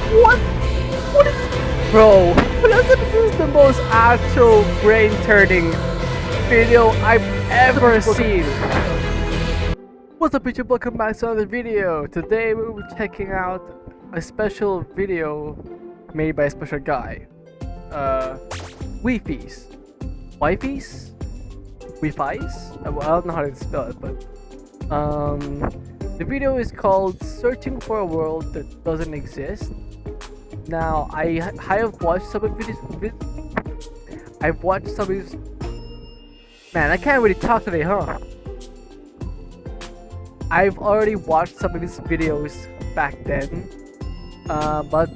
What? What is... Bro, this is the most actual brain-turning video I've ever seen. What's up YouTube, welcome back to another video. Today we'll be checking out a special video made by a special guy. Wifies. Wifies? Wifies? I don't know how to spell it, but the video is called Searching for a World That Doesn't Exist. Now, I have watched some of his I've watched some of his... Man, I can't really talk today, huh? I've already watched some of his videos back then, but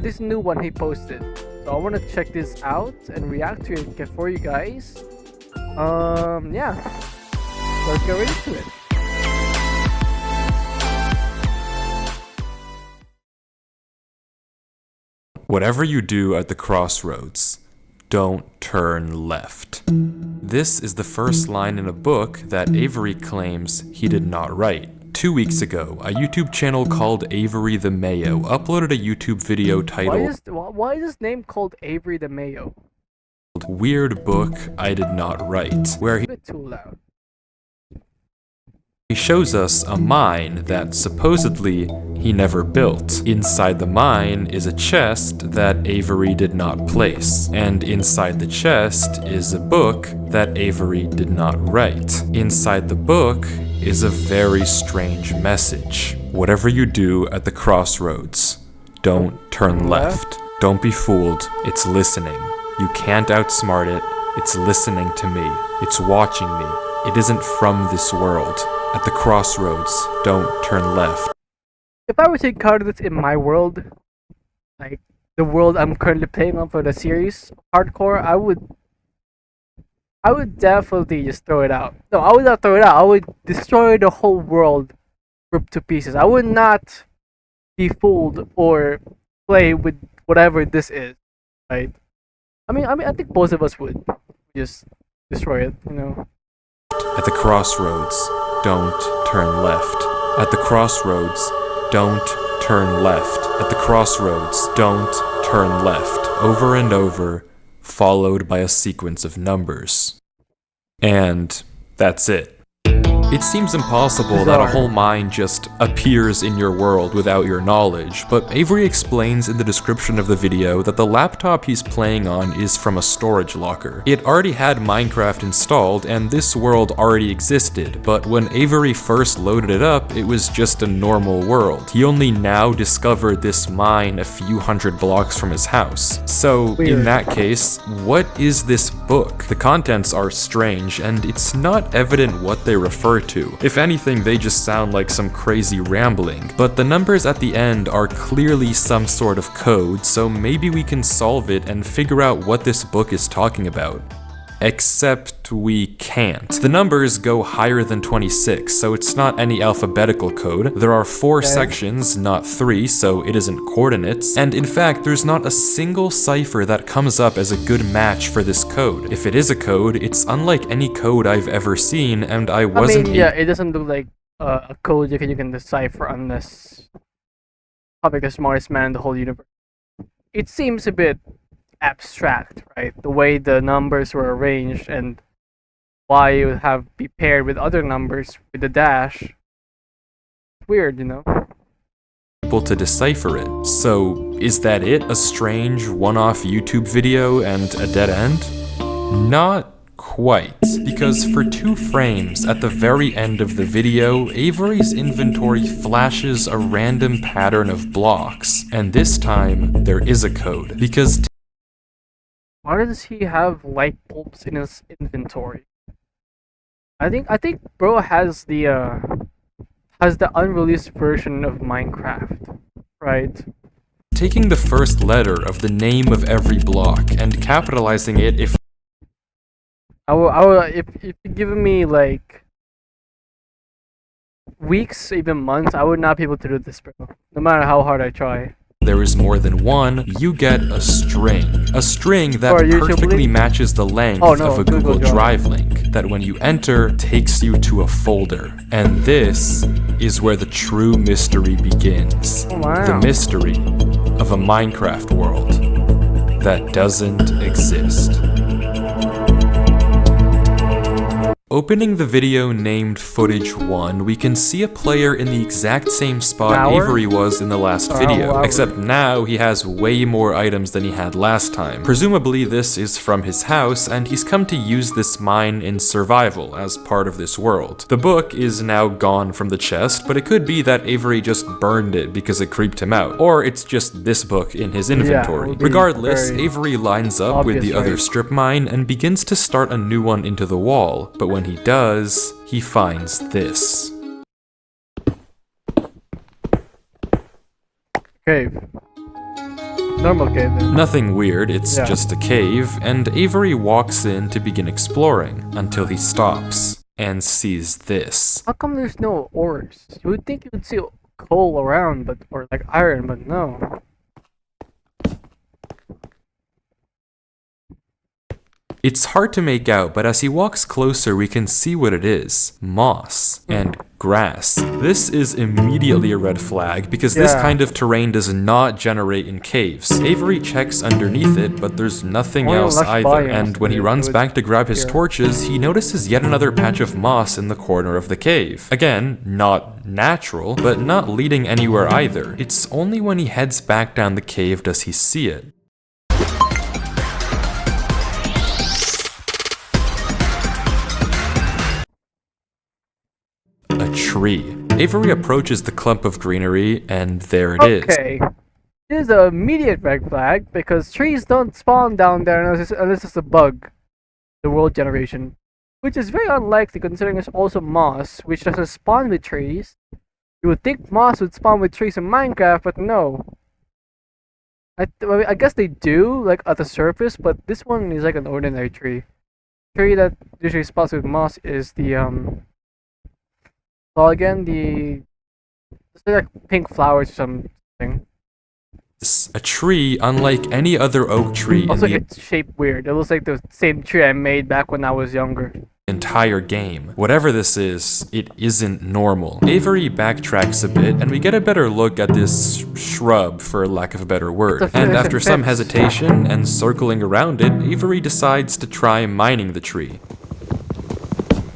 this new one he posted. So I want to check this out and react to it for you guys. Yeah. Let's get right into it. Whatever you do at the crossroads, don't turn left. This is the first line in a book that Avery claims he did not write. 2 weeks ago, a YouTube channel called Avery the Mayo uploaded a YouTube video titled Why is this name called Avery the Mayo? Weird Book I Did Not Write, where he Too loud. shows us a mine that supposedly he never built. Inside the mine is a chest that Avery did not place, and inside the chest is a book that Avery did not write. Inside the book is a very strange message. Whatever you do at the crossroads, don't turn left. Don't be fooled, it's listening. You can't outsmart it, it's listening to me. It's watching me. It isn't from this world. At the crossroads, don't turn left. If I were to encounter this in my world, like the world I'm currently playing on for the series, hardcore, I would definitely just throw it out. No, I would not throw it out. I would destroy the whole world, ripped to pieces. I would not be fooled or play with whatever this is, right? I think both of us would just destroy it, you know. At the crossroads, don't turn left. At the crossroads, don't turn left. At the crossroads, don't turn left. Over and over, followed by a sequence of numbers. And that's it. It seems impossible that a whole mine just appears in your world without your knowledge, but Avery explains in the description of the video that the laptop he's playing on is from a storage locker. It already had Minecraft installed and this world already existed, but when Avery first loaded it up, it was just a normal world. He only now discovered this mine a few hundred blocks from his house. So, in that case, what is this book? The contents are strange, and it's not evident what they refer to. If anything, they just sound like some crazy rambling, but the numbers at the end are clearly some sort of code, so maybe we can solve it and figure out what this book is talking about. Except we can't. The numbers go higher than 26, so it's not any alphabetical code. There are 4 sections, not 3, so it isn't coordinates. And in fact, there's not a single cipher that comes up as a good match for this code. If it is a code, it's unlike any code I've ever seen, and I wasn't... it doesn't look like a code you can decipher unless probably the smartest man in the whole universe. It seems a bit abstract, right? The way the numbers were arranged and why you would have be paired with other numbers with the dash. Weird, you know? Able to decipher it. So, is that it? A strange one-off YouTube video and a dead end? Not quite, because for 2 frames at the very end of the video, Avery's inventory flashes a random pattern of blocks, and this time there is a code, because why does he have light bulbs in his inventory? I think bro has the unreleased version of Minecraft, right? taking the first letter of the name of every block and capitalizing it if if you're giving me like weeks, even months, I would not be able to do this, bro. No matter how hard I try. there is more than one, you get a string. A string that Or a YouTube perfectly link? matches the length Oh, no, of a Google Google Drive. Drive link that when you enter takes you to a folder. And this is where the true mystery begins. Oh, wow. The mystery of a Minecraft world that doesn't exist. Opening the video named Footage 1, we can see a player in the exact same spot Hour? Avery was in the last Or video, hour. except now he has way more items than he had last time. Presumably this is from his house, and he's come to use this mine in survival as part of this world. The book is now gone from the chest, but it could be that Avery just burned it because it creeped him out, or it's just this book in his inventory. would be Regardless, very Avery lines up with obvious, the other right? strip mine and begins to start a new one into the wall, but when he does, he finds this. Cave. Normal cave then. Nothing weird, it's Yeah. just a cave, and Avery walks in to begin exploring until he stops and sees this. How come there's no ores? You would think you would see coal around, but or like iron, but no. It's hard to make out, but as he walks closer, we can see what it is. Moss and grass. This is immediately a red flag because this Yeah. kind of terrain does not generate in caves. Avery checks underneath it, but there's nothing Only else lush either. biomes And when he it runs would back to grab his appear. torches, he notices yet another patch of moss in the corner of the cave. Again, not natural, but not leading anywhere either. It's only when he heads back down the cave does he see it. A tree. Avery approaches the clump of greenery, and there it is. Okay. This is an immediate red flag because trees don't spawn down there unless it's a bug. The world generation. Which is very unlikely considering it's also moss, which doesn't spawn with trees. You would think moss would spawn with trees in Minecraft, but no. I guess they do, like at the surface, but this one is like an ordinary tree. Tree that usually spawns with moss is the well again it's like pink flowers or something. A tree unlike any other oak tree in Also, the it's shaped weird. It looks like the same tree I made back when I was younger. entire game. Whatever this is, it isn't normal. Avery backtracks a bit, and we get a better look at this shrub, for lack of a better word. It's a And fence. after some hesitation and circling around it, Avery decides to try mining the tree.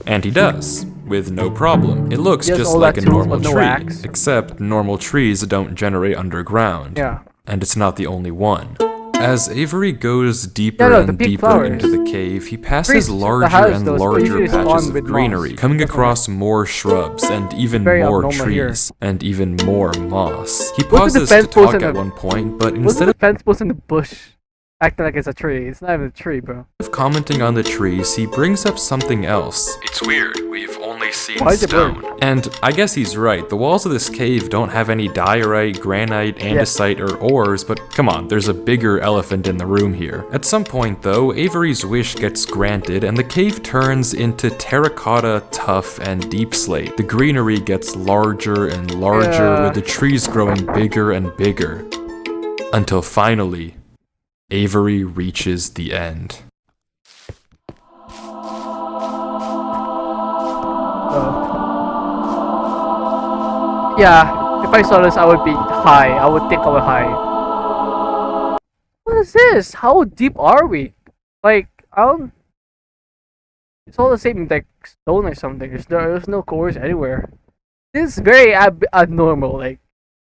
And he does, with no problem. It looks He has just all like that a tools, normal but no tree, axe. except normal trees don't generate underground. Yeah. And it's not the only one. As Avery goes deeper Yeah, no, the and pink deeper flowers. into the cave, he passes Trees, larger the and those larger usually spawn patches of with greenery, moss. coming Definitely. across more shrubs and even Very more abnormal here. trees and even more moss. He Wasn't the pauses to fence post talk in at the- one point, but Wasn't instead the fence post in the bush acting like it's a tree? It's not even a tree, bro. of commenting on the trees, he brings up something else. It's weird, we've only seen Why is it blurred? stone. And I guess he's right, the walls of this cave don't have any diorite, granite, andesite, or ores, but come on, there's a bigger elephant in the room here. At some point though, Avery's wish gets granted and the cave turns into terracotta, tuff, and deep slate. The greenery gets larger and larger, Yeah. with the trees growing bigger and bigger. Until finally, Avery reaches the end. Yeah, if I saw this, I would be high. I would think I would high. What is this? How deep are we? Like, I don't. It's all the same, like stone or something. There's no cores anywhere. This is very abnormal. Like,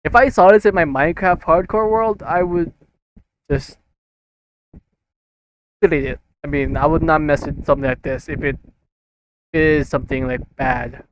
if I saw this in my Minecraft hardcore world, I would just delete it. I mean, I would not mess with something like this if it is something like bad.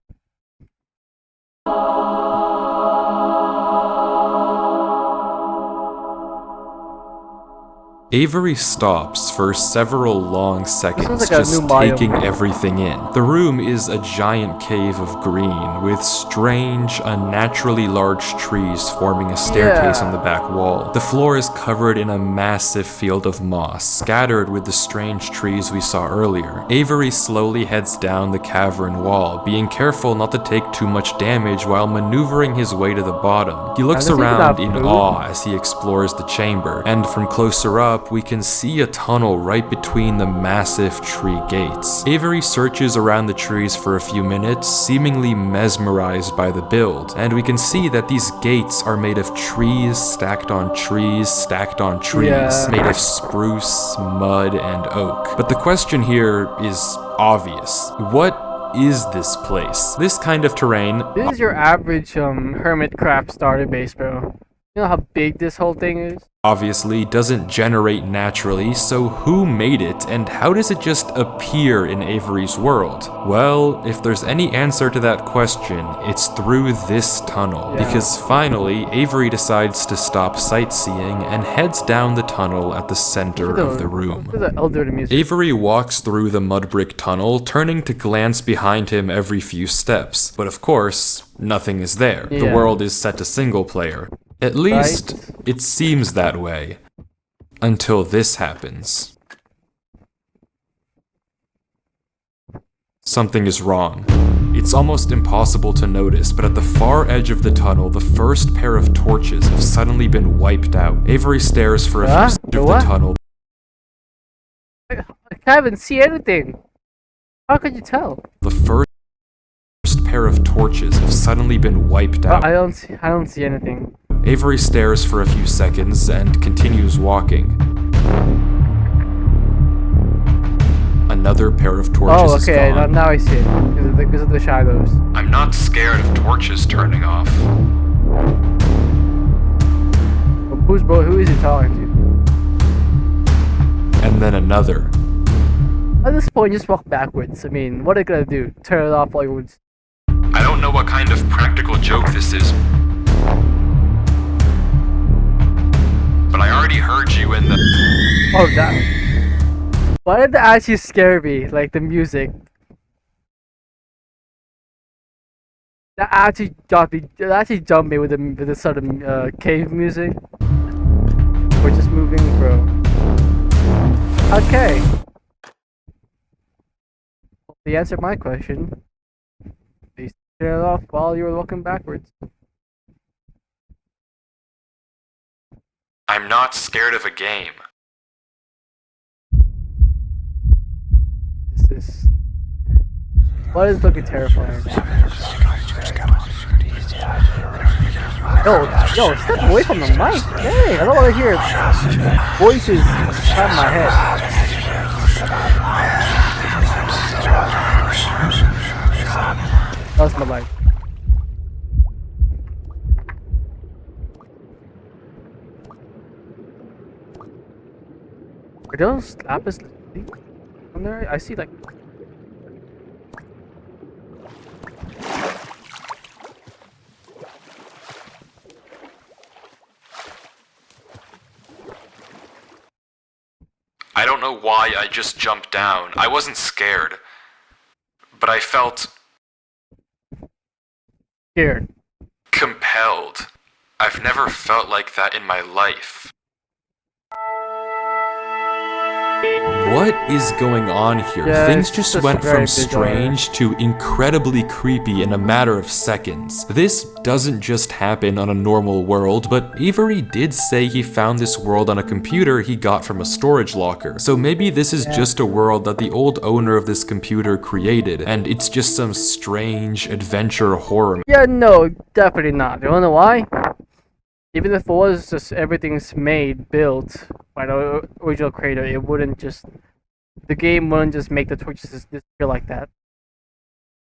Avery stops for several long seconds, like a just new biome. taking everything in. The room is a giant cave of green, with strange, unnaturally large trees forming a staircase on the back wall. The floor is covered in a massive field of moss, scattered with the strange trees we saw earlier. Avery slowly heads down the cavern wall, being careful not to take too much damage while maneuvering his way to the bottom. He looks around in awe as he explores the chamber, and from closer up, we can see a tunnel right between the massive tree gates. Avery searches around the trees for a few minutes, seemingly mesmerized by the build, and we can see that these gates are made of trees stacked on trees stacked on trees, made of spruce, mud, and oak. But the question here is obvious. What is this place? This kind of terrain. This is your average Hermitcraft starter base, bro. You know how big this whole thing is? Obviously doesn't generate naturally, so who made it and how does it just appear in Avery's world? Well, if there's any answer to that question, it's through this tunnel, because finally Avery decides to stop sightseeing and heads down the tunnel at the center of the room. Avery walks through the mud brick tunnel, turning to glance behind him every few steps, but of course, nothing is there. The world is set to single player. At least, it seems that way. Until this happens. Something is wrong. It's almost impossible to notice, but at the far edge of the tunnel, the first pair of torches have suddenly been wiped out. Avery stares for a few seconds of the tunnel. I can't even see anything. How could you tell? The first pair of torches have suddenly been wiped out. I don't see anything. Avery stares for a few seconds and continues walking. Another pair of torches is gone. Now I see it. Because of the shadows. I'm not scared of torches turning off. Who is he talking to? And then another. At this point, just walk backwards. I mean, what are you gonna do? Turn it off like it. I don't know what kind of practical joke this is. But I already heard you in the... Oh, that... Why did that actually scare me? Like, the music. That actually got me... That actually jumped me with the sort of cave music. We're just moving, bro. Okay. The answer to my question. They turned it off while you were walking backwards. I'm not scared of a game. What is looking terrifying? Yo, step away from the mic! Hey, I don't want to hear voices inside my head. That's my mic. Are those lapis on there? I see like... I don't know why I just jumped down. I wasn't scared. But I felt... scared. Compelled. I've never felt like that in my life. What is going on here? Yeah, Things just went from strange to incredibly creepy in a matter of seconds. This doesn't just happen on a normal world, but Avery did say he found this world on a computer he got from a storage locker. So maybe this is just a world that the old owner of this computer created, and it's just some strange adventure horror. Yeah, no, definitely not. You wanna know why? Even if it was just everything's built by the original creator, it wouldn't just... The game wouldn't just make the torches disappear like that.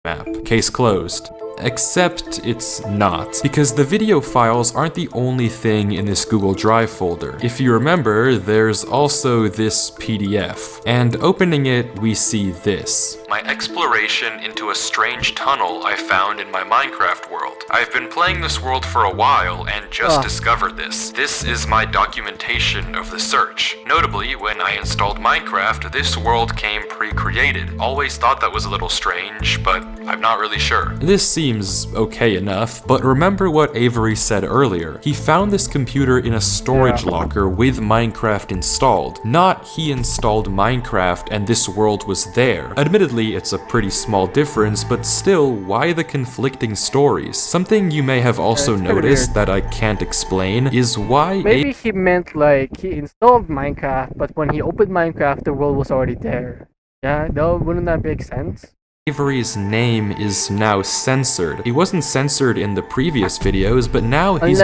map. Case closed. Except it's not, because the video files aren't the only thing in this Google Drive folder. If you remember, there's also this PDF, and opening it, we see this. My exploration into a strange tunnel I found in my Minecraft world. I've been playing this world for a while and just discovered this. This is my documentation of the search. Notably, when I installed Minecraft, this world came pre-created. Always thought that was a little strange, but I'm not really sure. This seems okay enough, but remember what Avery said earlier. He found this computer in a storage locker with Minecraft installed. Not he installed Minecraft and this world was there. Admittedly, it's a pretty small difference, but still, why the conflicting stories? Something you may have also noticed that I can't explain is why maybe he meant like he installed Minecraft, but when he opened Minecraft, the world was already there. Yeah, no, wouldn't that make sense? Avery's name is now censored. He wasn't censored in the previous videos, but now he's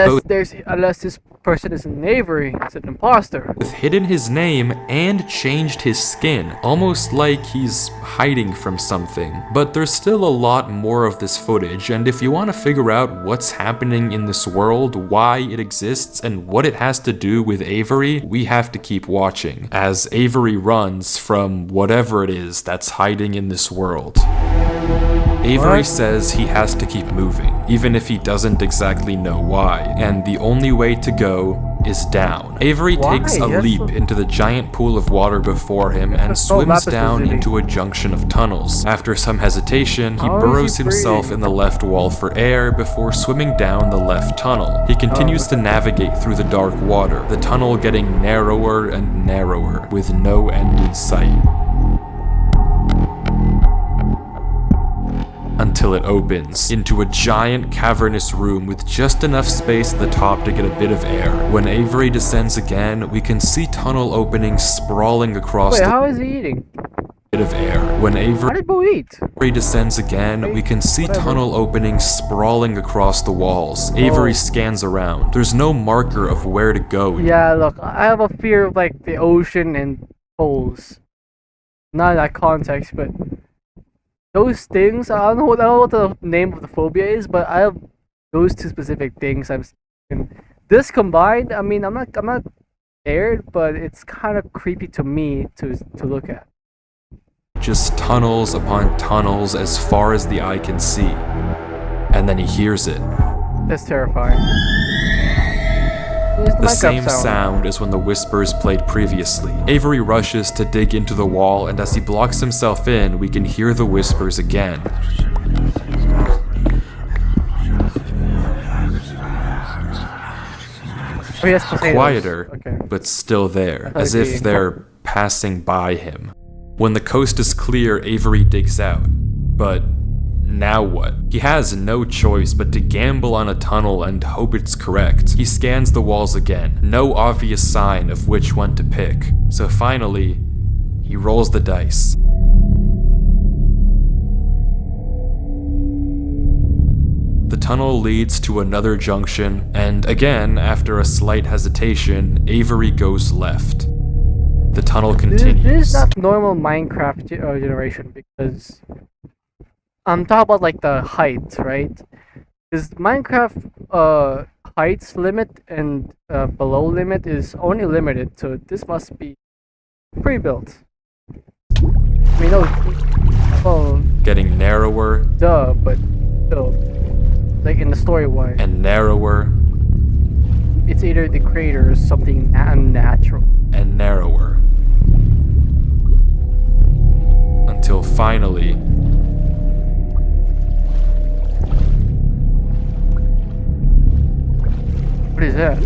unless this person isn't Avery, it's an imposter. Hidden his name and changed his skin, almost like he's hiding from something. But there's still a lot more of this footage, and if you want to figure out what's happening in this world, why it exists, and what it has to do with Avery, we have to keep watching, as Avery runs from whatever it is that's hiding in this world. Avery says he has to keep moving, even if he doesn't exactly know why, and the only way to go is down. Avery takes a leap into the giant pool of water before him and swims down into a junction of tunnels. After some hesitation, he burrows himself in the left wall for air before swimming down the left tunnel. He continues to navigate through the dark water, the tunnel getting narrower and narrower, with no end in sight. Until it opens into a giant cavernous room with just enough space at the top to get a bit of air. When Avery descends again, we can see tunnel openings sprawling across how is he eating? Bit of air. When Avery descends again, we can see tunnel openings sprawling across the walls. Avery scans around. There's no marker of where to go. Yeah, look, I have a fear of like the ocean and holes. Not in that context, but those things, I don't know what the name of the phobia is, but I have those two specific things. This combined, I mean, I'm not scared, but it's kind of creepy to me to look at. Just tunnels upon tunnels as far as the eye can see, and then he hears it. That's terrifying. The same sound as when the whispers played previously. Avery rushes to dig into the wall, and as he blocks himself in, we can hear the whispers again. Quieter, but still there, as if they're passing by him. When the coast is clear, Avery digs out. But now what? He has no choice but to gamble on a tunnel and hope it's correct. He scans the walls again, no obvious sign of which one to pick. So finally, he rolls the dice. The tunnel leads to another junction, and again, after a slight hesitation, Avery goes left. The tunnel continues. This is not normal Minecraft generation, because I'm talking about like the height, right? Because Minecraft heights limit and below limit is only limited, so this must be pre-built. I mean, well, getting narrower. Duh, but still, like in the story wise. And narrower. It's either the creator or something unnatural. And narrower. Until finally, what is that?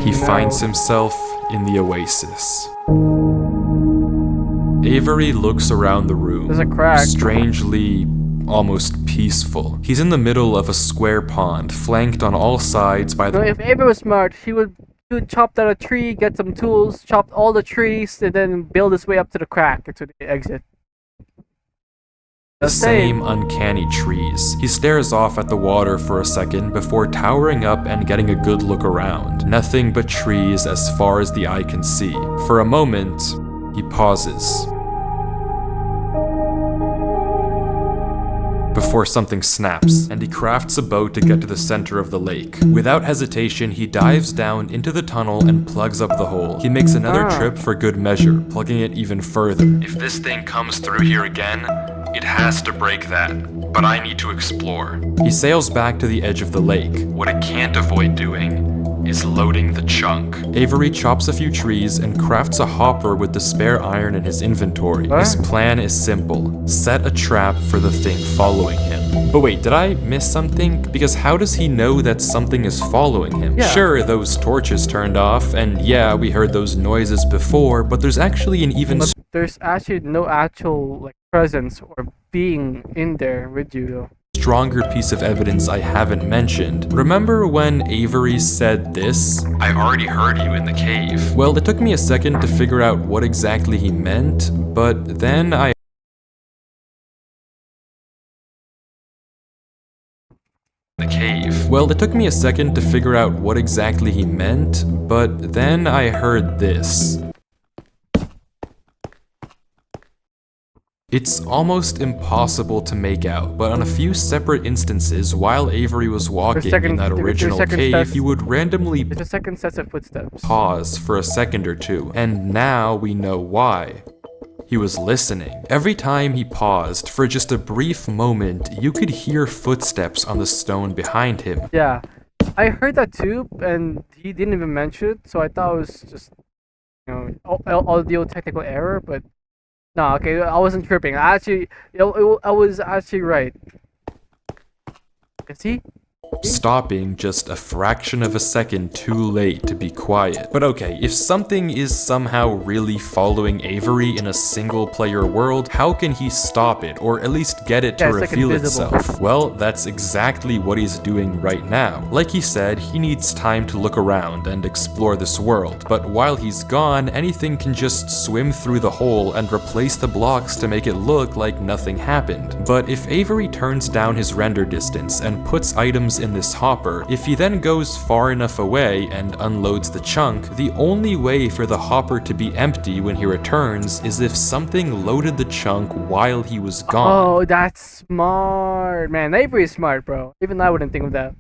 He finds himself in the oasis. Avery looks around the room. There's a crack. Strangely, almost peaceful. He's in the middle of a square pond, flanked on all sides by the... If Avery was smart, he would chop down a tree, get some tools, chop all the trees, and then build his way up to the crack, to the exit. The same uncanny trees. He stares off at the water for a second before towering up and getting a good look around. Nothing but trees as far as the eye can see. For a moment, he pauses. Before something snaps, and he crafts a boat to get to the center of the lake. Without hesitation, he dives down into the tunnel and plugs up the hole. He makes another trip for good measure, plugging it even further. If this thing comes through here again, it has to break that, but I need to explore. He sails back to the edge of the lake. What it can't avoid doing is loading the chunk. Avery chops a few trees and crafts a hopper with the spare iron in his inventory. His plan is simple. Set a trap for the thing following him. But wait, did I miss something? Because how does he know that something is following him? Yeah. Sure, those torches turned off, and yeah, we heard those noises before, but there's actually an even There's actually no actual like presence or being in there with you though. stronger piece of evidence I haven't mentioned. Remember when Avery said this? I already heard you in the cave. Well, it took me a second to figure out what exactly he meant, but then I heard this. It's almost impossible to make out, but on a few separate instances, while Avery was walking in that original cave, he would randomly There's a second set of footsteps. pause for a second or two, and now we know why. He was listening. Every time he paused, for just a brief moment, you could hear footsteps on the stone behind him. Yeah, I heard that too, and he didn't even mention it, so I thought it was just, audio technical error, but no, okay, I wasn't tripping. I was actually right. You see? Stopping just a fraction of a second too late to be quiet. But okay, if something is somehow really following Avery in a single-player world, how can he stop it, or at least get it to reveal itself? Well, that's exactly what he's doing right now. Like he said, he needs time to look around and explore this world, but while he's gone, anything can just swim through the hole and replace the blocks to make it look like nothing happened. But if Avery turns down his render distance and puts items in this hopper, if he then goes far enough away and unloads the chunk, the only way for the hopper to be empty when he returns is if something loaded the chunk while he was gone. Oh, that's smart. Man, Avery is smart, bro. Even I wouldn't think of that.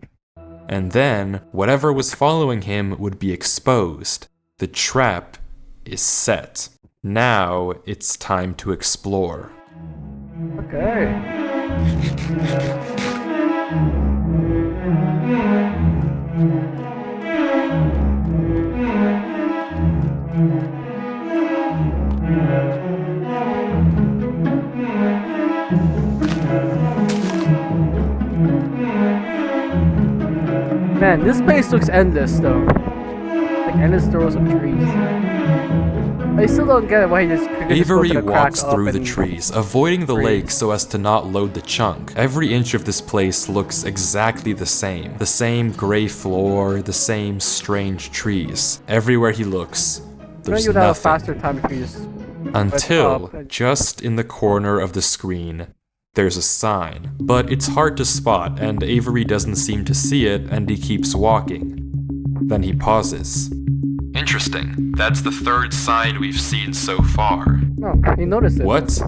And then, whatever was following him would be exposed. The trap is set. Now, it's time to explore. Okay. Man, this place looks endless though. Like endless rows of trees. I still don't get why he just Avery walks through the trees, avoiding the lake so as to not load the chunk. Every inch of this place looks exactly the same. The same gray floor, the same strange trees. Everywhere he looks, there's nothing. Have a faster time if you just until, just in the corner of the screen, there's a sign. But it's hard to spot, and Avery doesn't seem to see it, and he keeps walking. Then he pauses. Interesting. That's the third sign we've seen so far. No, he noticed it. What?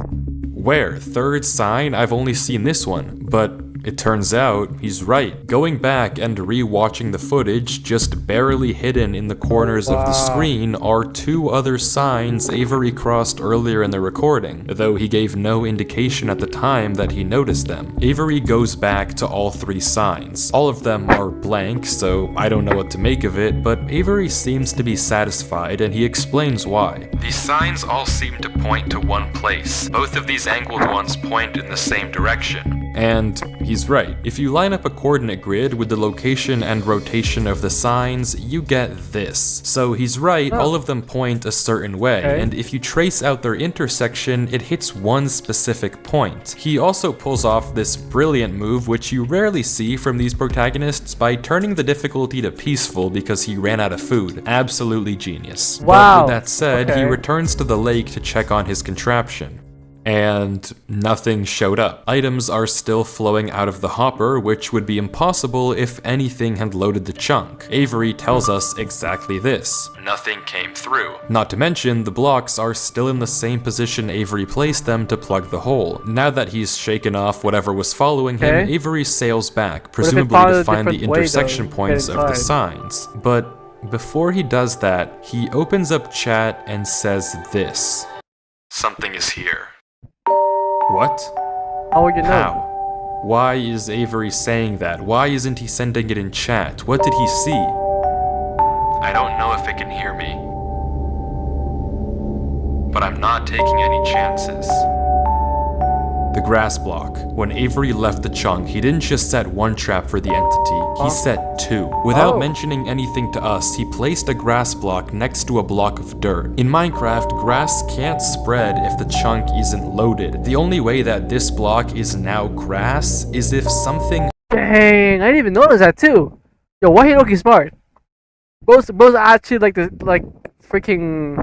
Where? Third sign? I've only seen this one. But it turns out he's right. Going back and re-watching the footage, just barely hidden in the corners of the screen are two other signs Avery crossed earlier in the recording, though he gave no indication at the time that he noticed them. Avery goes back to all three signs. All of them are blank, so I don't know what to make of it, but Avery seems to be satisfied and he explains why. These signs all seem to point to one place. Both of these angled ones point in the same direction. And he's right. If you line up a coordinate grid with the location and rotation of the signs, you get this. So he's right, all of them point a certain way, and if you trace out their intersection, it hits one specific point. He also pulls off this brilliant move, which you rarely see from these protagonists, by turning the difficulty to peaceful because he ran out of food. Absolutely genius. Wow. But with that said, he returns to the lake to check on his contraption. and nothing showed up. Items are still flowing out of the hopper, which would be impossible if anything had loaded the chunk. Avery tells us exactly this. Nothing came through. Not to mention, the blocks are still in the same position Avery placed them to plug the hole. Now that he's shaken off whatever was following him, Avery sails back, presumably to find the intersection points of the signs. But before he does that, he opens up chat and says this. Something is here. What? How would you know? How? Why is Avery saying that? Why isn't he sending it in chat? What did he see? I don't know if it can hear me. But I'm not taking any chances. The grass block. When Avery left the chunk, he didn't just set one trap for the entity, he set two. Without mentioning anything to us, he placed a grass block next to a block of dirt. In Minecraft, grass can't spread if the chunk isn't loaded. The only way that this block is now grass is if something— Dang, I didn't even notice that too. Yo, why Hiroki smart? Bro's actually like freaking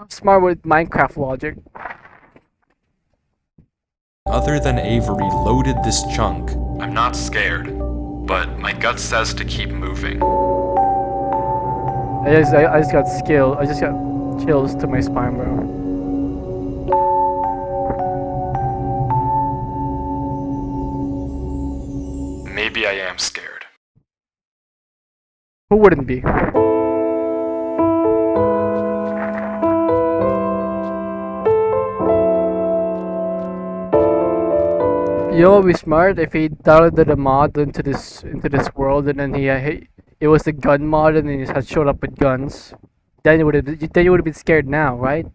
smart with Minecraft logic. other than Avery loaded this chunk. I'm not scared, but my gut says to keep moving. I just got chills to my spine, bro. Maybe I am scared. Who wouldn't be? You know what would be smart if he downloaded a mod into this world, and then it was the gun mod, and then he had showed up with guns. Then you would have been scared now, right?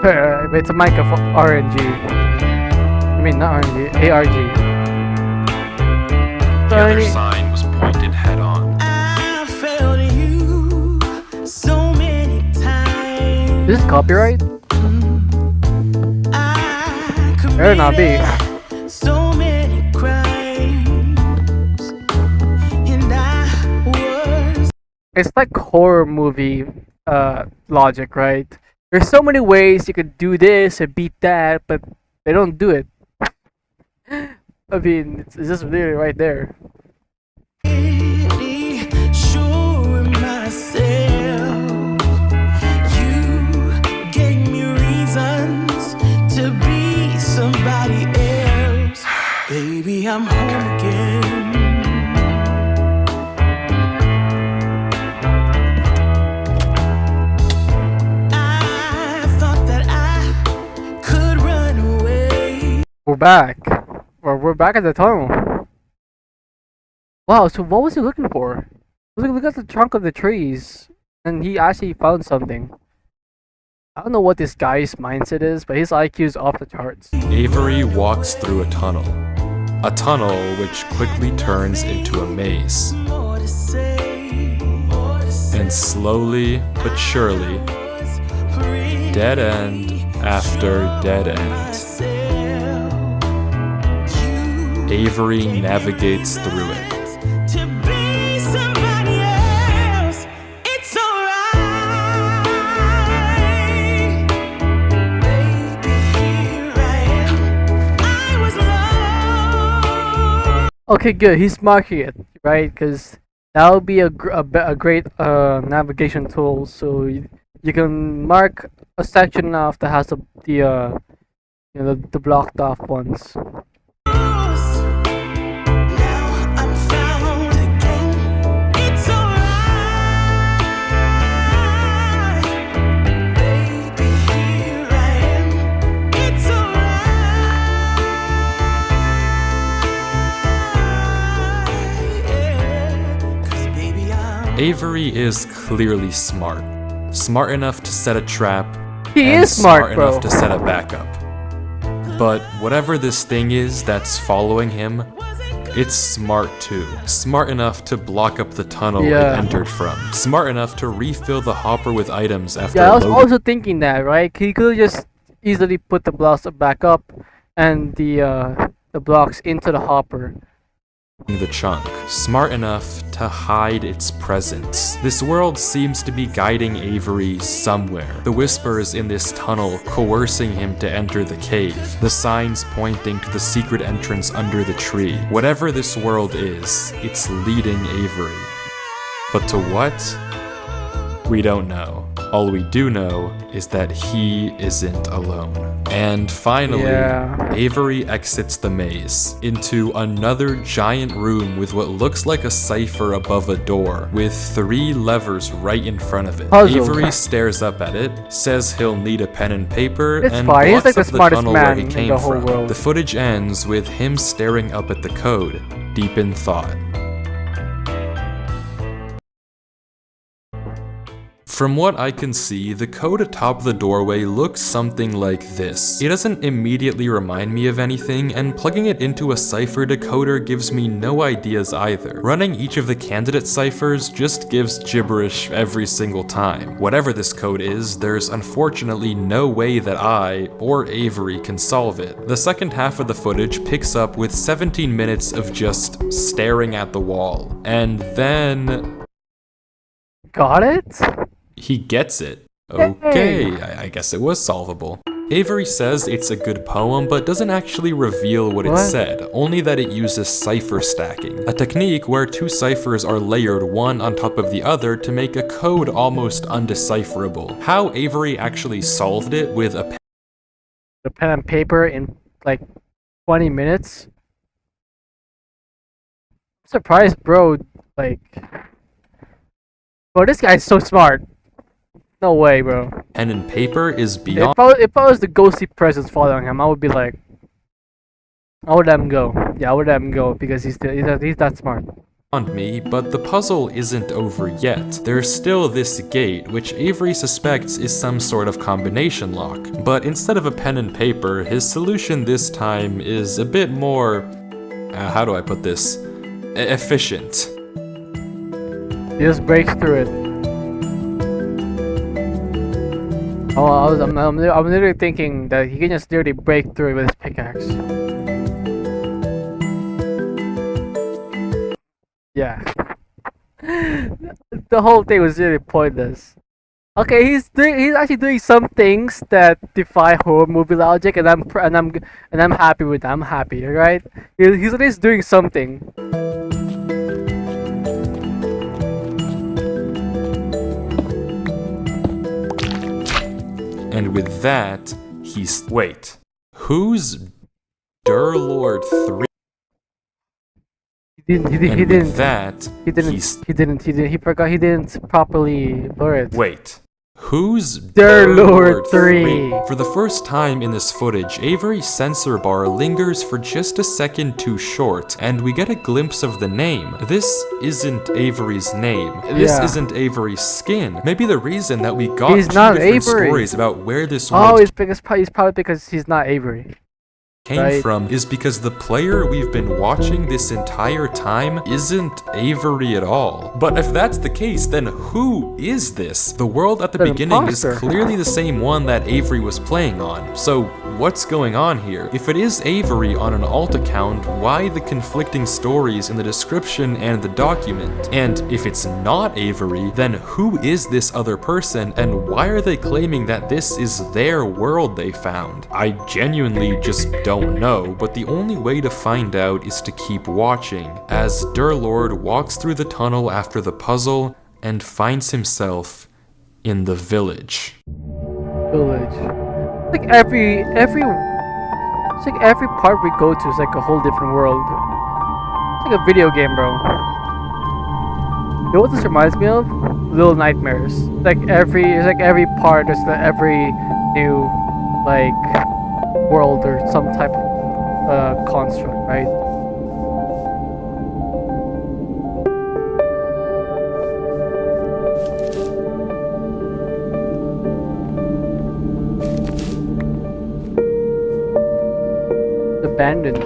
It's a Minecraft RNG. I mean, not RNG, ARG. The other sign was pointed head on. I failed you so many times. Is this copyright? Better not be. So many crimes, and I was. It's like horror movie logic, right? There's so many ways you could do this and beat that, but they don't do it. I mean, it's just literally right there. Sure myself, you gave me reasons to be somebody else. Baby, I'm home again. We're back. We're back at the tunnel. Wow, so what was he looking for? Look at the trunk of the trees, and he actually found something. I don't know what this guy's mindset is, but his IQ is off the charts. Avery walks through a tunnel. A tunnel which quickly turns into a maze. And slowly but surely, dead end after dead end, Avery navigates through it. Okay, good. He's marking it, right? Because that would be a great navigation tool. So you can mark a section off that has the blocked off ones. Avery is clearly smart. Smart enough to set a trap. He and is smart, bro. enough to set a backup. But whatever this thing is that's following him, it's smart too. Smart enough to block up the tunnel it entered from. Smart enough to refill the hopper with items after I was loading. also thinking that, right? He could just easily put the blocks back up and the blocks into the hopper. the chunk, smart enough to hide its presence. This world seems to be guiding Avery somewhere. The whispers in this tunnel coercing him to enter the cave. The signs pointing to the secret entrance under the tree. Whatever this world is, it's leading Avery. But to what? We don't know. All we do know is that he isn't alone. And finally, Avery exits the maze into another giant room with what looks like a cipher above a door, with 3 levers right in front of it. Puzzle. Avery stares up at it, says he'll need a pen and paper, It's and fine. He's walks like the up the smartest tunnel where man he in came the whole from. world. The footage ends with him staring up at the code, deep in thought. From what I can see, the code atop the doorway looks something like this. It doesn't immediately remind me of anything, and plugging it into a cipher decoder gives me no ideas either. Running each of the candidate ciphers just gives gibberish every single time. Whatever this code is, there's unfortunately no way that I, or Avery, can solve it. The second half of the footage picks up with 17 minutes of just staring at the wall. And then... Got it? he gets it. Okay, I guess it was solvable. Avery says it's a good poem, but doesn't actually reveal what it said, only that it uses cipher stacking, a technique where 2 ciphers are layered one on top of the other to make a code almost undecipherable. How Avery actually solved it with a pen and paper in like 20 minutes? I'm surprised, bro. Like, bro, this guy's so smart. No way, bro. pen and paper is beyond If I was the ghostly presence following him, I would be like, I would let him go. Yeah, I would let him go because he's that smart. me, but the puzzle isn't over yet. There's still this gate, which Avery suspects is some sort of combination lock. But instead of a pen and paper, his solution this time is a bit more... how do I put this? Efficient. He just breaks through it. Oh, I'm literally thinking that he can just literally break through it with his pickaxe. Yeah. The whole thing was really pointless. Okay, he's actually doing some things that defy horror movie logic, and I'm happy with that. I'm happy, alright? He's at least doing something. And with that, he's... wait. Who's Durlord 3? He forgot he didn't properly lure it. Wait. Who's Durlord 3? For the first time in this footage, Avery's sensor bar lingers for just a second too short, and we get a glimpse of the name. This isn't Avery's name. This isn't Avery's skin. Maybe the reason that we got He's two not different Avery. stories about where this Oh, world it's probably because he's not Avery. came from is because the player we've been watching this entire time isn't Avery at all. But if that's the case, then who is this? The world at the beginning is clearly the same one that Avery was playing on. So what's going on here? If it is Avery on an alt account, why the conflicting stories in the description and the document? And if it's not Avery, then who is this other person, and why are they claiming that this is their world they found? I genuinely just don't know, but the only way to find out is to keep watching as Durlord walks through the tunnel after the puzzle and finds himself in the village. It's like every part we go to is like a whole different world. It's like a video game, bro. You know what this reminds me of? Little Nightmares. It's like every part, there's like every new like world or some type of construct, right? Abandoned.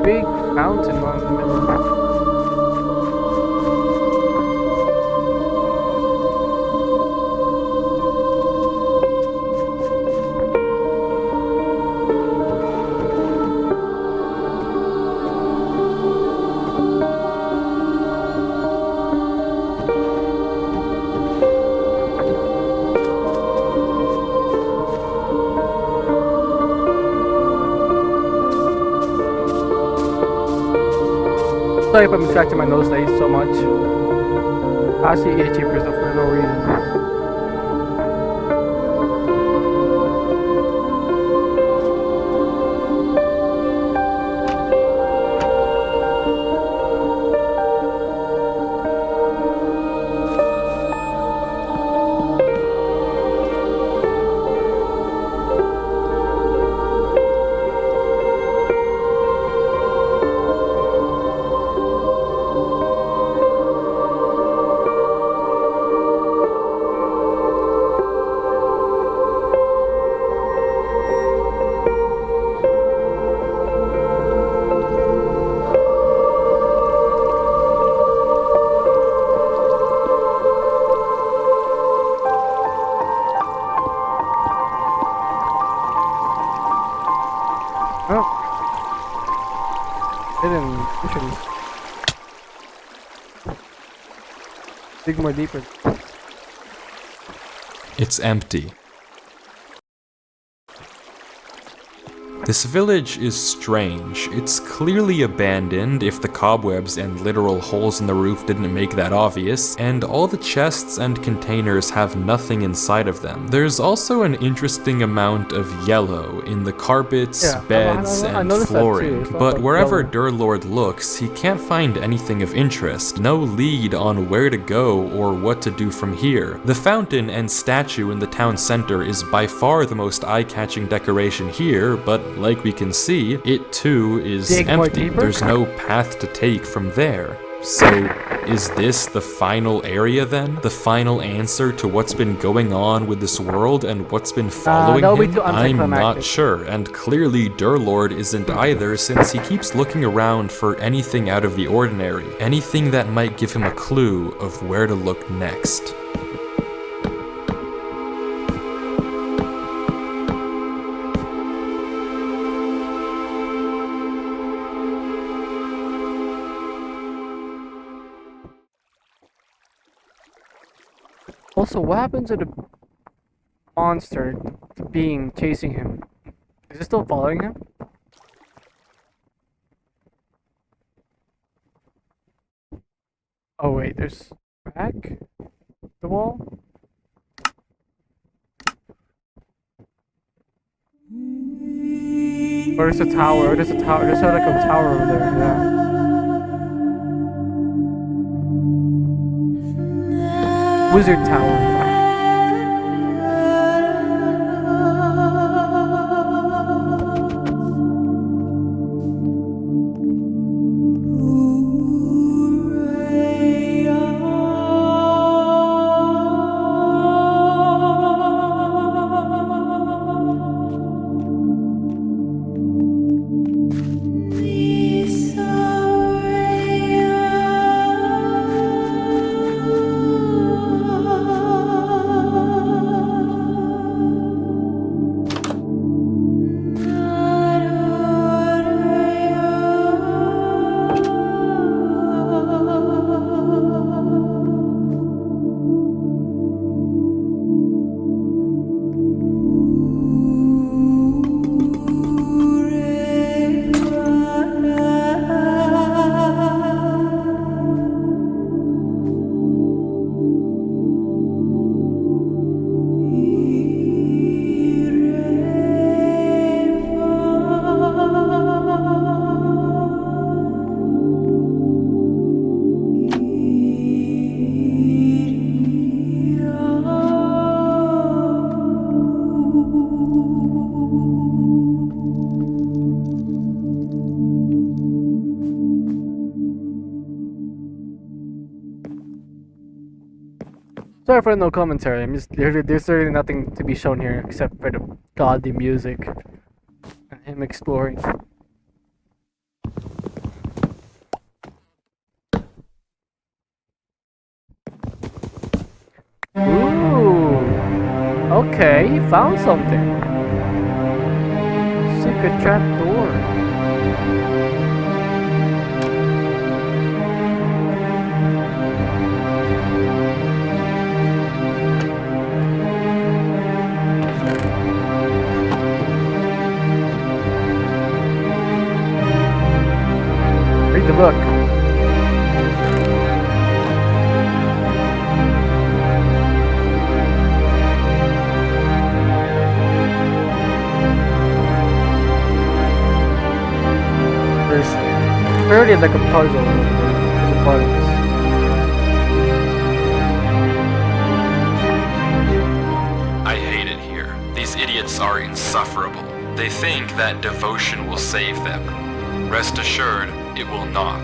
big fountain right in the middle. Sorry if I'm scratching my nose like so much. I see itchy for no reason. Dig more deeper. It's empty. This village is strange. It's clearly abandoned, if the cobwebs and literal holes in the roof didn't make that obvious, and all the chests and containers have nothing inside of them. There's also an interesting amount of yellow in the carpets, beds, and flooring, but wherever Durlord looks, he can't find anything of interest, no lead on where to go or what to do from here. The fountain and statue in the town center is by far the most eye-catching decoration here, but like we can see, it too is empty. There's no path to take from there. So, is this the final area then? The final answer to what's been going on with this world and what's been following him? I'm not sure, and clearly Durlord isn't either, since he keeps looking around for anything out of the ordinary, anything that might give him a clue of where to look next. Also, what happened to the monster being chasing him? Is it still following him? Oh wait, there's back the wall. Or there's a tower. There's a tower. There's like a tower over there. Yeah. Wizard Tower. Sorry for no commentary. I'm just there's literally nothing to be shown here except for the godly music and him exploring. Okay, he found something. Secret trap door. Read the book. There's clearly like a puzzle with the buttons. I hate it here. These idiots are insufferable. They think that devotion will save them. Rest assured, it will not.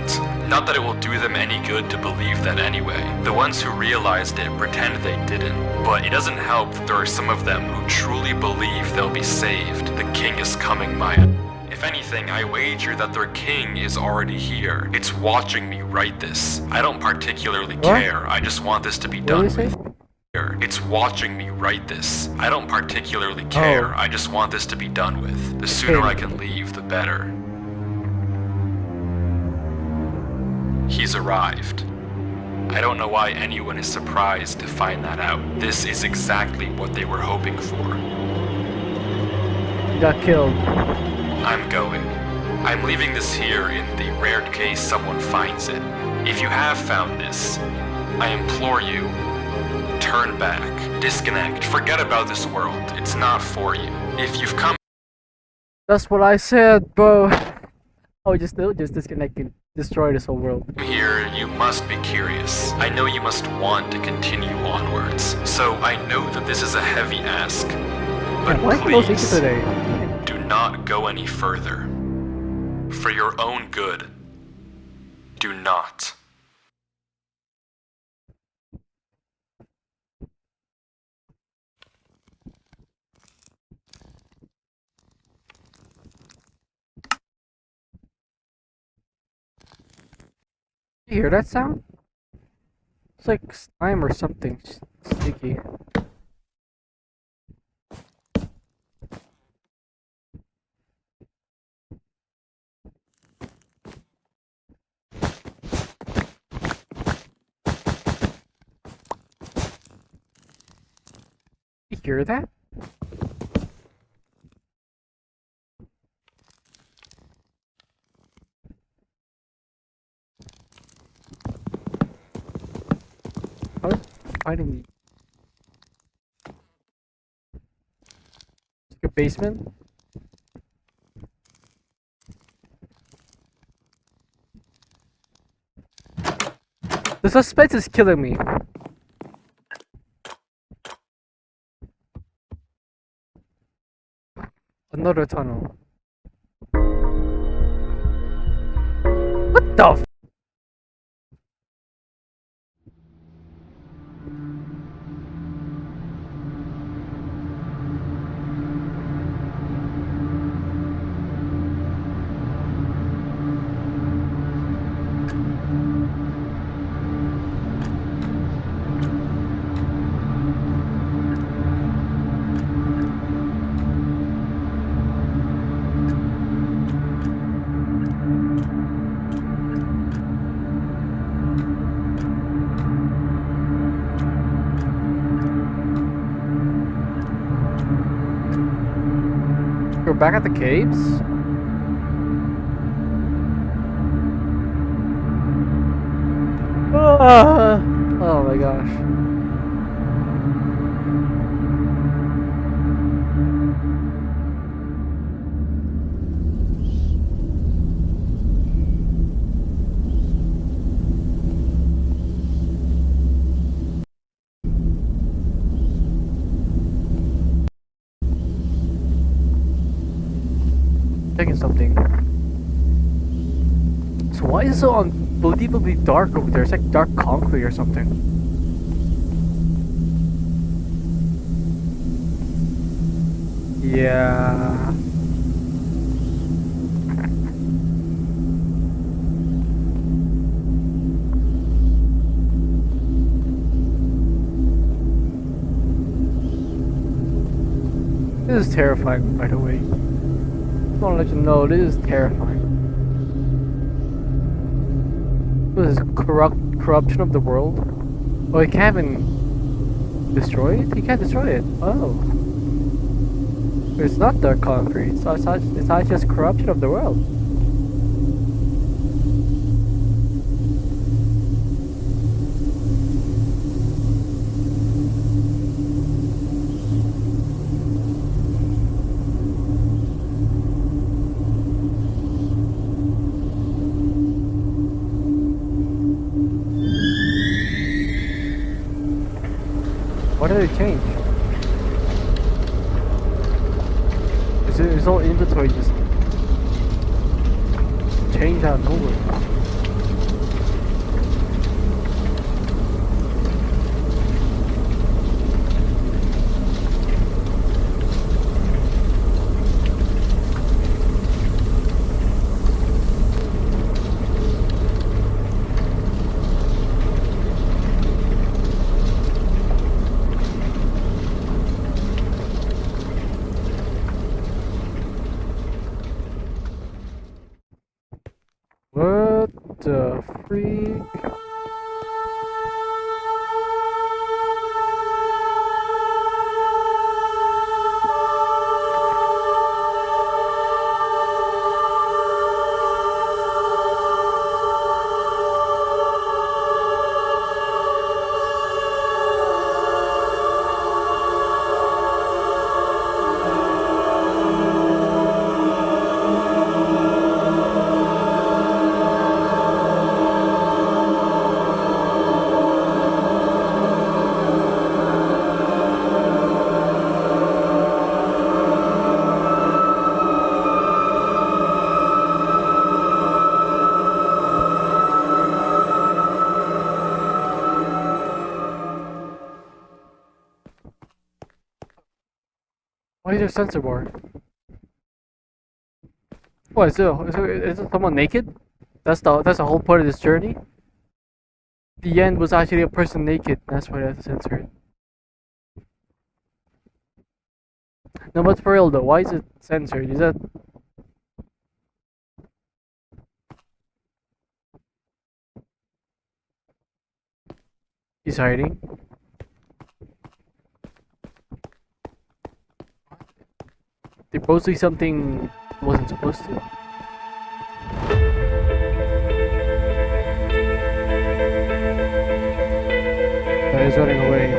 Not that it will do them any good to believe that anyway. The ones who realized it pretend they didn't. But it doesn't help that there are some of them who truly believe they'll be saved. The king is coming, Maya. If anything, I wager that their king is already here. It's watching me write this. I don't particularly care. I just want this to be done What did with. It's watching me write this. I don't particularly care. I just want this to be done with. The sooner I can leave, the better. He's arrived. I don't know why anyone is surprised to find that out. This is exactly what they were hoping for. He got killed. I'm going. I'm leaving this here in the rare case someone finds it. If you have found this, I implore you, turn back, disconnect, forget about this world. It's not for you. If you've come That's what I said, bro. Oh, just disconnect and destroy this whole world. here, you must be curious. I know you must want to continue onwards. So I know that this is a heavy ask. But Why are those easy please, today? do not go any further. For your own good, do not. You hear that sound? It's like slime or something sticky. You hear that? How is it finding me? It's like a basement? The suspense is killing me. Another tunnel. What the f- We're back at the caves? Ah, oh my gosh. Checking something. So why is it so unbelievably dark over there? It's like dark concrete or something. Yeah. This is terrifying, by the way. I want to let you know, this is terrifying. What is this, corruption of the world? Oh, he can't even destroy it? He can't destroy it. Oh. It's not dark concrete, so it's not just corruption of the world. What did it change? His whole inventory just changed out of nowhere. What the freak? Why is there sensor bar? What is it someone naked? That's the whole part of this journey. The end was actually a person naked. That's why that's censored. No, but for real though, why is it censored? Is that he's hiding? They posting something wasn't supposed to. He's running away.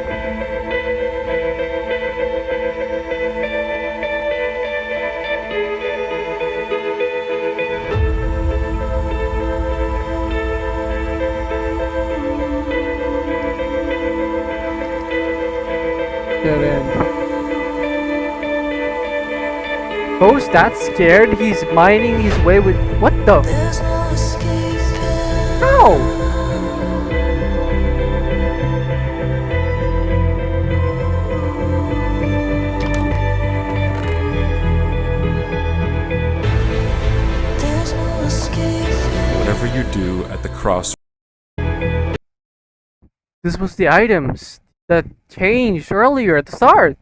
Dead end. Ghost that scared? He's mining his way with what the? No! Whatever you do at the cross. This was the items that changed earlier at the start.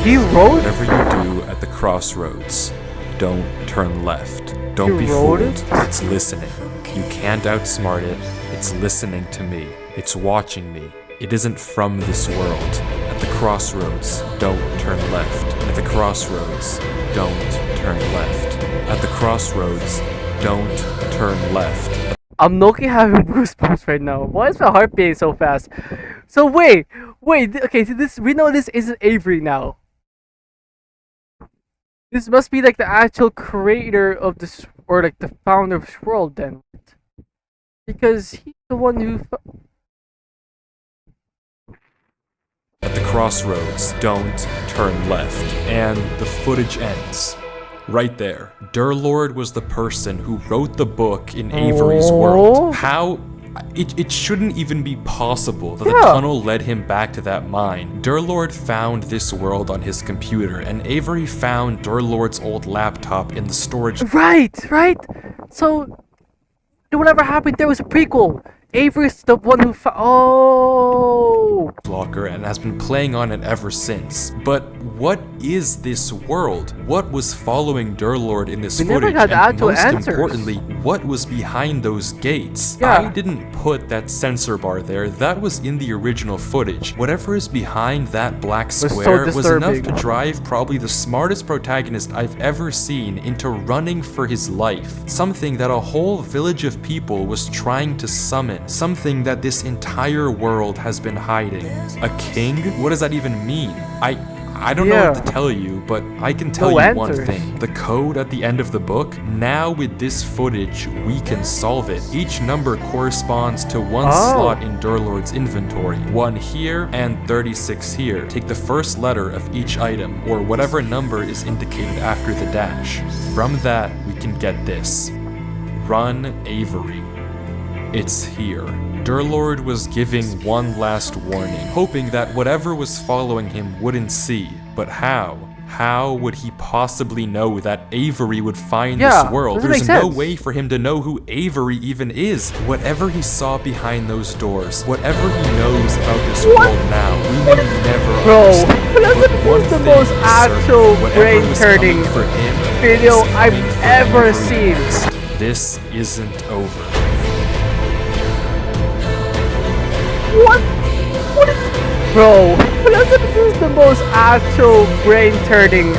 He wrote. Whatever you do at the crossroads, don't turn left. Don't be wrote fooled. it? It's listening. You can't outsmart it. It's listening to me. It's watching me. It isn't from this world. At the crossroads, don't turn left. At the crossroads, don't turn left. At the crossroads, don't turn left. I'm looking having goosebumps right now. Why is my heart beating so fast? So wait. Okay, so this we know this isn't Avery now. This must be like the actual creator of this, or like the founder of this world, then, because he's the one who. At the crossroads, don't turn left. And the footage ends. Right there. Durlord was the person who wrote the book in Avery's world. How? It shouldn't even be possible that the tunnel led him back to that mine. Durlord found this world on his computer, and Avery found Durlord's old laptop in the storage. Right. So, whatever happened there was a prequel. Avery's the one who oh! Locker and has been playing on it ever since. But what is this world? What was following Durlord in this We footage? never got And actual most answers. importantly, what was behind those gates? Yeah. I didn't put that sensor bar there. That was in the original footage. Whatever is behind that black so square was enough disturbing. to drive probably the smartest protagonist I've ever seen into running for his life. Something that a whole village of people was trying to summon. Something that this entire world has been hiding. A king? What does that even mean? I don't know what to tell you, but I can tell you one answers. thing. The code at the end of the book, now with this footage, we can solve it. Each number corresponds to one slot in Durlord's inventory. 1 here and 36 here. Take the first letter of each item, or whatever number is indicated after the dash. From that, we can get this. Run Avery. It's here. Durlord was giving one last warning, hoping that whatever was following him wouldn't see. But how? How would he possibly know that Avery would find this world? doesn't There's make no sense. way for him to know who Avery even is. Whatever he saw behind those doors, whatever he knows about this world now, we may never Bro, understand. this But one is the thing most is actual certain, whatever was brain-turning coming for him video is I've coming for ever Avery seen. next. This isn't over. What? Bro, this is the most actual brain-turning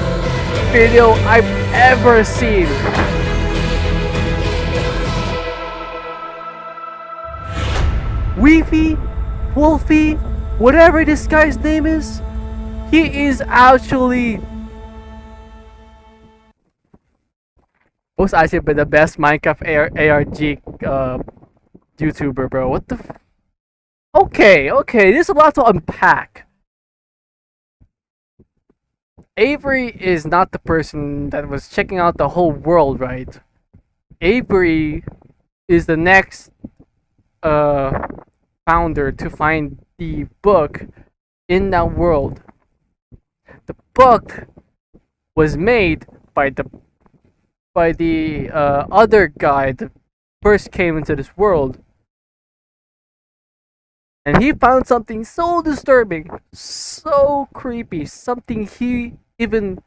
video I've ever seen. Weefy, Wolfie, whatever this guy's name is, he is actually was actually been the best Minecraft ARG YouTuber, bro. What the? Okay, there's a lot to unpack. Avery is not the person that was checking out the whole world, right? Avery is the next founder to find the book in that world. The book was made by the other guy that first came into this world. And he found something so disturbing, so creepy, something he even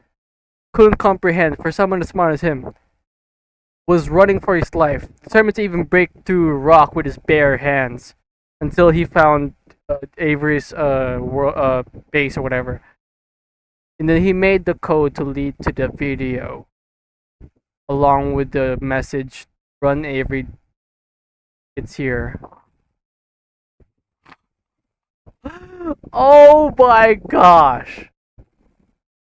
couldn't comprehend for someone as smart as him. Was running for his life, determined to even break through rock with his bare hands, until he found Avery's base or whatever. And then he made the code to lead to the video, along with the message, "Run Avery, it's here." Oh my gosh.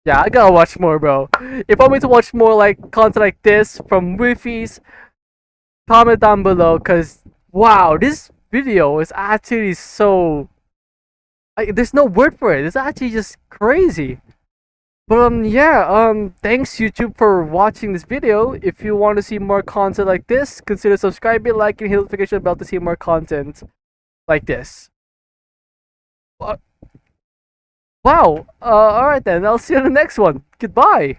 Yeah, I gotta watch more, bro. If you want me to watch more like content like this from wifies, comment down below, cause wow, this video is actually so there's no word for it. It's actually just crazy. But thanks YouTube for watching this video. If you want to see more content like this, consider subscribing, liking, hit the notification bell to see more content like this. Wow. Alright then, I'll see you in the next one. Goodbye.